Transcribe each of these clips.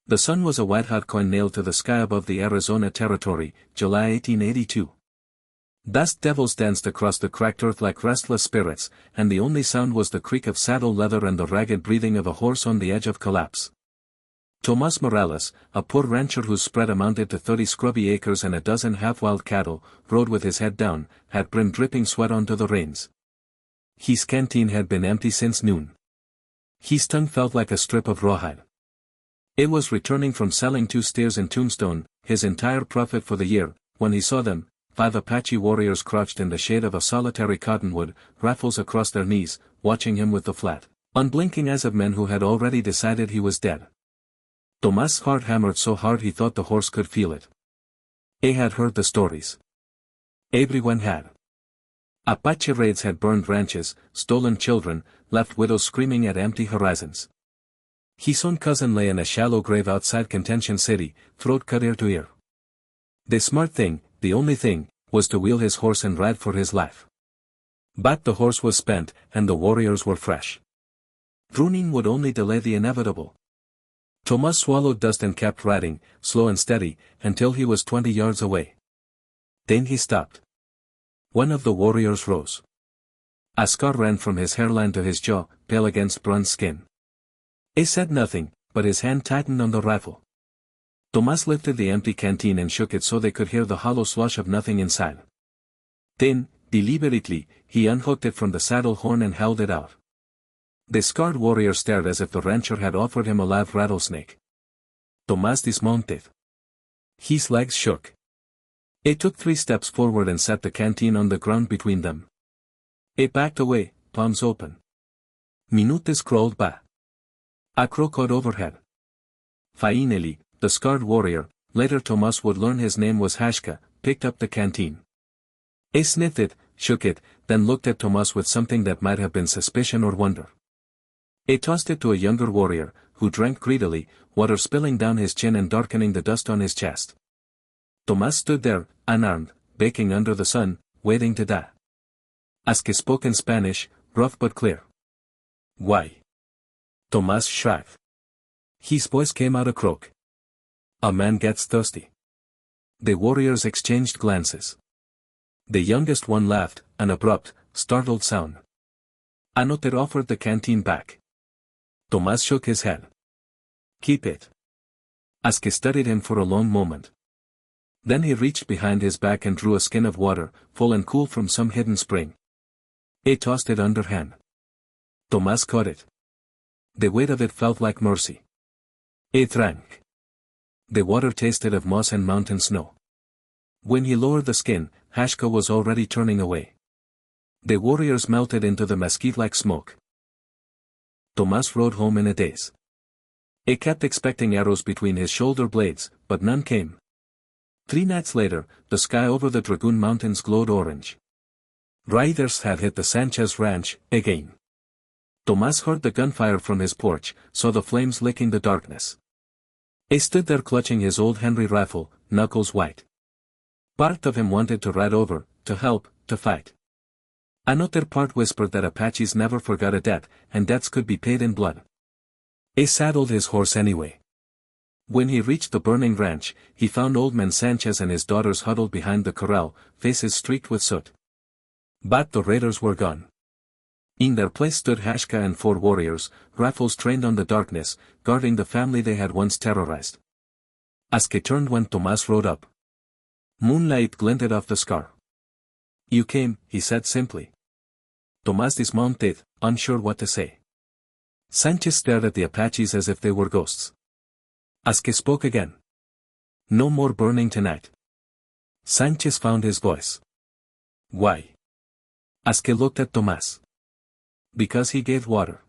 The sun was a white-hot coin nailed to the sky above the Arizona Territory, July 1882. Dust devils danced across the cracked earth like restless spirits, and the only sound was the creak of saddle leather and the ragged breathing of a horse on the edge of collapse. Tomas Morales, a poor rancher whose spread amounted to 30 scrubby acres and a dozen half-wild cattle, rode with his head down, had brimmed dripping sweat onto the reins. His canteen had been empty since noon. His tongue felt like a strip of rawhide. It was returning from selling 2 steers in Tombstone, his entire profit for the year, when he saw them, 5 Apache warriors crouched in the shade of a solitary cottonwood, rifles across their knees, watching him with the flat, unblinking eyes of men who had already decided he was dead. Tomas' heart hammered so hard he thought the horse could feel it. He had heard the stories. Everyone had. Apache raids had burned ranches, stolen children, left widows screaming at empty horizons. His own cousin lay in a shallow grave outside Contention City, throat cut ear to ear. The smart thing, the only thing, was to wheel his horse and ride for his life. But the horse was spent, and the warriors were fresh. Pruning would only delay the inevitable. Tomas swallowed dust and kept riding, slow and steady, until he was 20 yards away. Then he stopped. One of the warriors rose. A scar ran from his hairline to his jaw, pale against bronze skin. He said nothing, but his hand tightened on the rifle. Tomas lifted the empty canteen and shook it so they could hear the hollow slosh of nothing inside. Then, deliberately, he unhooked it from the saddle horn and held it out. The scarred warrior stared as if the rancher had offered him a live rattlesnake. Tomas dismounted. His legs shook. He took 3 steps forward and set the canteen on the ground between them. He backed away, palms open. Minutes crawled by. A crow cawed overhead. Finally, the scarred warrior, later Tomas would learn his name was Hashka, picked up the canteen. He sniffed it, shook it, then looked at Tomas with something that might have been suspicion or wonder. He tossed it to a younger warrior, who drank greedily, water spilling down his chin and darkening the dust on his chest. Tomas stood there, unarmed, baking under the sun, waiting to die. Hashka spoke in Spanish, rough but clear. Why? Tomas shrugged. His voice came out a croak. A man gets thirsty. The warriors exchanged glances. The youngest one laughed, an abrupt, startled sound. Anoter offered the canteen back. Tomas shook his head. Keep it. Hashka studied him for a long moment. Then he reached behind his back and drew a skin of water, full and cool from some hidden spring. He tossed it underhand. Tomas caught it. The weight of it felt like mercy. He drank. The water tasted of moss and mountain snow. When he lowered the skin, Hashka was already turning away. The warriors melted into the mesquite-like smoke. Tomas rode home in a daze. He kept expecting arrows between his shoulder blades, but none came. 3 nights later, the sky over the Dragoon Mountains glowed orange. Riders had hit the Sanchez Ranch, again. Tomas heard the gunfire from his porch, saw the flames licking the darkness. He stood there clutching his old Henry rifle, knuckles white. Part of him wanted to ride over, to help, to fight. Another part whispered that Apaches never forgot a debt, and debts could be paid in blood. He saddled his horse anyway. When he reached the burning ranch, he found old man Sanchez and his daughters huddled behind the corral, faces streaked with soot. But the raiders were gone. In their place stood Hashka and 4 warriors, rifles trained on the darkness, guarding the family they had once terrorized. Hashka turned when Tomas rode up. Moonlight glinted off the scar. You came, he said simply. Tomas dismounted, unsure what to say. Sanchez stared at the Apaches as if they were ghosts. Hashka spoke again. No more burning tonight. Sanchez found his voice. Why? Hashka looked at Tomas. Because he gave water.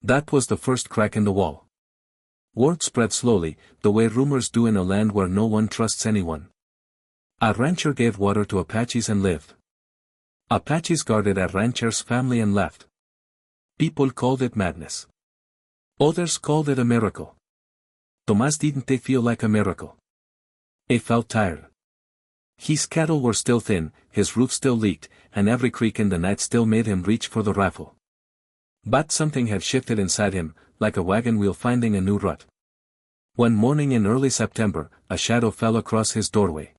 That was the first crack in the wall. Word spread slowly, the way rumors do in a land where no one trusts anyone. A rancher gave water to Apaches and lived. Apaches guarded a rancher's family and left. People called it madness. Others called it a miracle. Tomas didn't feel like a miracle. He felt tired. His cattle were still thin, his roof still leaked, and every creak in the night still made him reach for the rifle. But something had shifted inside him, like a wagon wheel finding a new rut. One morning in early September, a shadow fell across his doorway.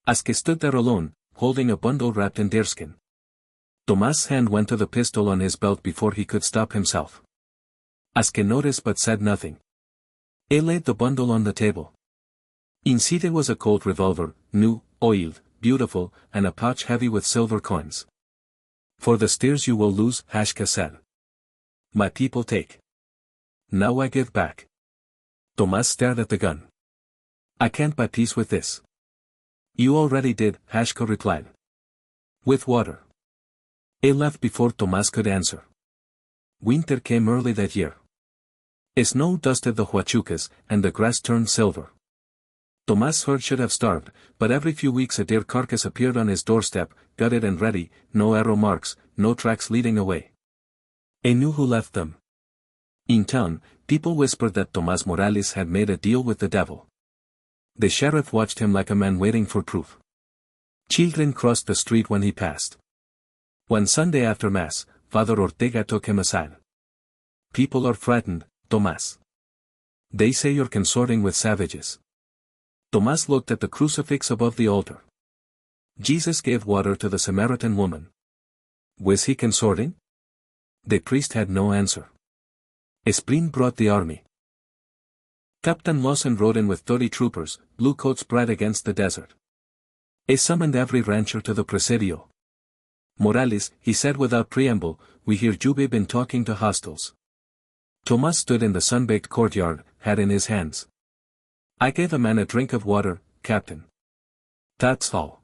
Aske stood there alone, holding a bundle wrapped in deerskin. Tomás' hand went to the pistol on his belt before he could stop himself. Aske noticed but said nothing. He laid the bundle on the table. Inside was a Colt revolver, new, oiled, beautiful, and a pouch heavy with silver coins. For the steers you will lose, Hashka said. My people take. Now I give back. Tomás stared at the gun. I can't buy peace with this. You already did, Hashka replied. With water. He left before Tomás could answer. Winter came early that year. Snow dusted the huachucas, and the grass turned silver. Tomás' herd should have starved, but every few weeks a deer carcass appeared on his doorstep, gutted and ready, no arrow marks, no tracks leading away. He knew who left them. In town, people whispered that Tomás Morales had made a deal with the devil. The sheriff watched him like a man waiting for proof. Children crossed the street when he passed. One Sunday after Mass, Father Ortega took him aside. People are frightened, Tomás. They say you're consorting with savages. Tomás looked at the crucifix above the altar. Jesus gave water to the Samaritan woman. Was he consorting? The priest had no answer. Spring brought the army. Captain Lawson rode in with 30 troopers, blue coats bright against the desert. He summoned every rancher to the presidio. Morales, he said without preamble, we hear you've been talking to hostiles. Tomás stood in the sun-baked courtyard, hat in his hands. I gave a man a drink of water, Captain. That's all.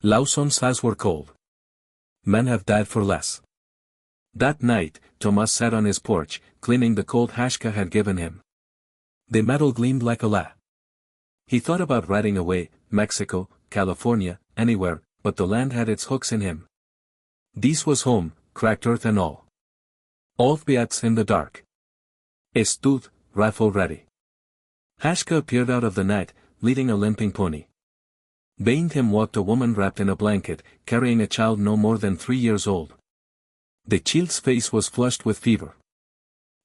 Lawson's eyes were cold. Men have died for less. That night, Tomás sat on his porch, cleaning the cold Hashka had given him. The metal gleamed like a la. He thought about riding away, Mexico, California, anywhere, but the land had its hooks in him. This was home, cracked earth and all. Beats in the dark. Stood, rifle ready. Hashka appeared out of the night, leading a limping pony. Behind him walked a woman wrapped in a blanket, carrying a child no more than 3 years old. The child's face was flushed with fever.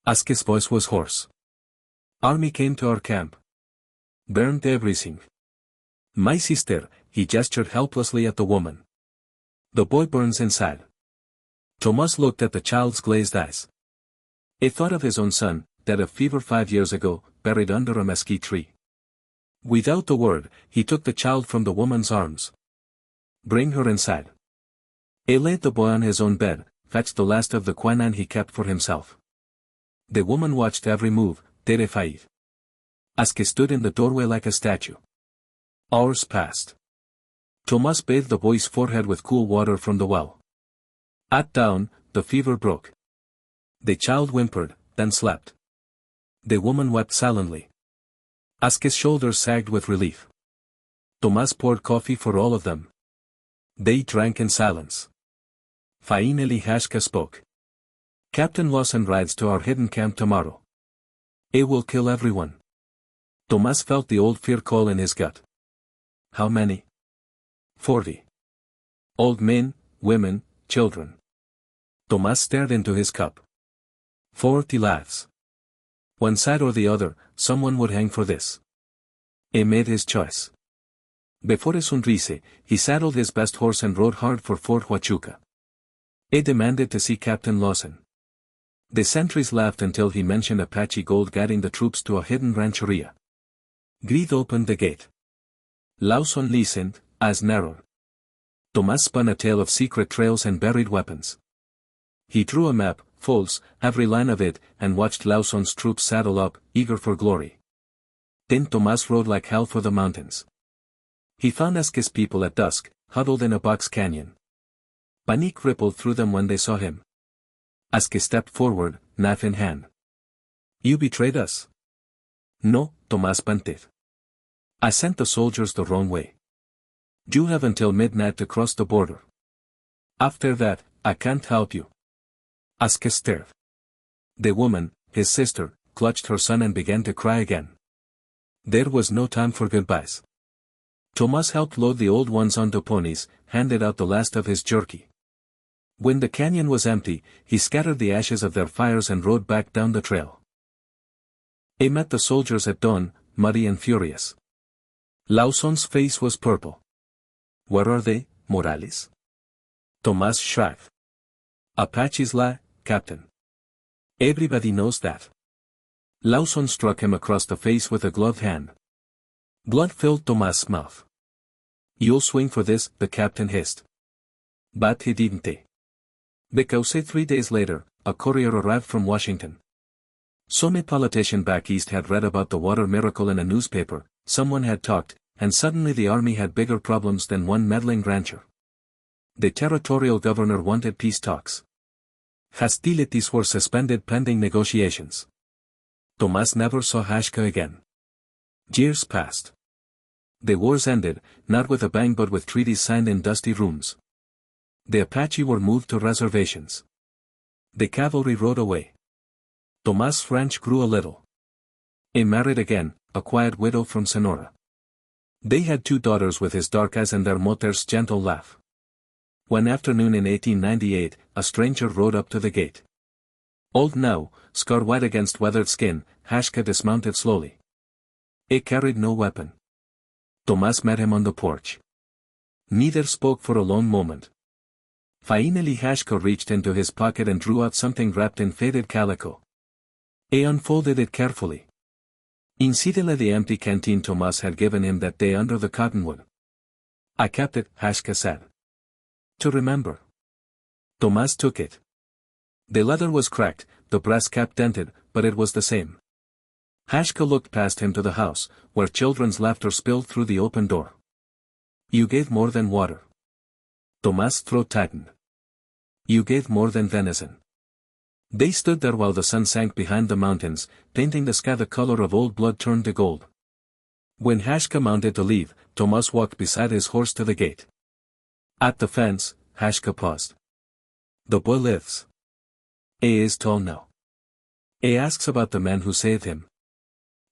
Aske's voice was hoarse. Army came to our camp. Burned everything. My sister, he gestured helplessly at the woman. The boy burns inside. Tomás looked at the child's glazed eyes. He thought of his own son, dead of fever 5 years ago, buried under a mesquite tree. Without a word, he took the child from the woman's arms. Bring her inside. He laid the boy on his own bed, fetched the last of the quinine he kept for himself. The woman watched every move, terrified. Aske stood in the doorway like a statue. Hours passed. Tomás bathed the boy's forehead with cool water from the well. At dawn, the fever broke. The child whimpered, then slept. The woman wept silently. Aske's shoulders sagged with relief. Tomás poured coffee for all of them. They drank in silence. Finally Hashka spoke. Captain Lawson rides to our hidden camp tomorrow. He will kill everyone. Tomás felt the old fear call in his gut. How many? 40. Old men, women, children. Tomás stared into his cup. 40 lives. One side or the other, someone would hang for this. He made his choice. Before sonrise, he saddled his best horse and rode hard for Fort Huachuca. He demanded to see Captain Lawson. The sentries laughed until he mentioned Apache gold guiding the troops to a hidden rancheria. Greed opened the gate. Lawson listened, eyes narrowed. Tomás spun a tale of secret trails and buried weapons. He drew a map, false, every line of it, and watched Lawson's troops saddle up, eager for glory. Then Tomás rode like hell for the mountains. He found Aske's people at dusk, huddled in a box canyon. Panic rippled through them when they saw him. Aske stepped forward, knife in hand. You betrayed us? No, Tomás panted. I sent the soldiers the wrong way. You have until midnight to cross the border. After that, I can't help you. Aske stared. The woman, his sister, clutched her son and began to cry again. There was no time for goodbyes. Tomás helped load the old ones onto ponies, handed out the last of his jerky. When the canyon was empty, he scattered the ashes of their fires and rode back down the trail. He met the soldiers at dawn, muddy and furious. Lauzon's face was purple. Where are they, Morales? Tomás shrugged. Apaches Captain. Everybody knows that. Lauzon struck him across the face with a gloved hand. Blood filled Tomás' mouth. You'll swing for this, the captain hissed. But he didn't. Because 3 days later, a courier arrived from Washington. Some politician back east had read about the water miracle in a newspaper, someone had talked, and suddenly the army had bigger problems than one meddling rancher. The territorial governor wanted peace talks. Hostilities were suspended pending negotiations. Tomás never saw Hashka again. Years passed. The wars ended, not with a bang but with treaties signed in dusty rooms. The Apache were moved to reservations. The cavalry rode away. Tomás' ranch grew a little. He married again, a quiet widow from Sonora. They had 2 daughters with his dark eyes and their mother's gentle laugh. One afternoon in 1898, a stranger rode up to the gate. Old now, scar white against weathered skin, Hashka dismounted slowly. He carried no weapon. Tomás met him on the porch. Neither spoke for a long moment. Finally Hashka reached into his pocket and drew out something wrapped in faded calico. He unfolded it carefully. Incidentally the empty canteen Tomás had given him that day under the cottonwood. I kept it, Hashka said. To remember. Tomás took it. The leather was cracked, the brass cap dented, but it was the same. Hashka looked past him to the house, where children's laughter spilled through the open door. You gave more than water. Tomás' throat tightened. You gave more than venison. They stood there while the sun sank behind the mountains, painting the sky the color of old blood turned to gold. When Hashka mounted to leave, Tomás walked beside his horse to the gate. At the fence, Hashka paused. The boy lives. He is tall now. He asks about the man who saved him.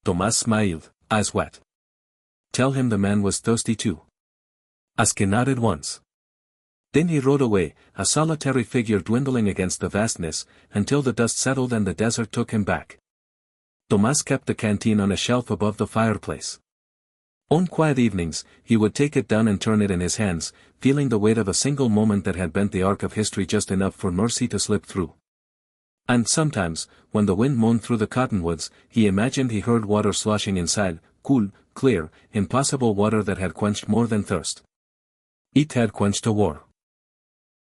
Tomás smiled, eyes wet. Tell him the man was thirsty too. Hashka nodded once. Then he rode away, a solitary figure dwindling against the vastness, until the dust settled and the desert took him back. Tomás kept the canteen on a shelf above the fireplace. On quiet evenings, he would take it down and turn it in his hands, feeling the weight of a single moment that had bent the arc of history just enough for mercy to slip through. And sometimes, when the wind moaned through the cottonwoods, he imagined he heard water sloshing inside, cool, clear, impossible water that had quenched more than thirst. It had quenched a war.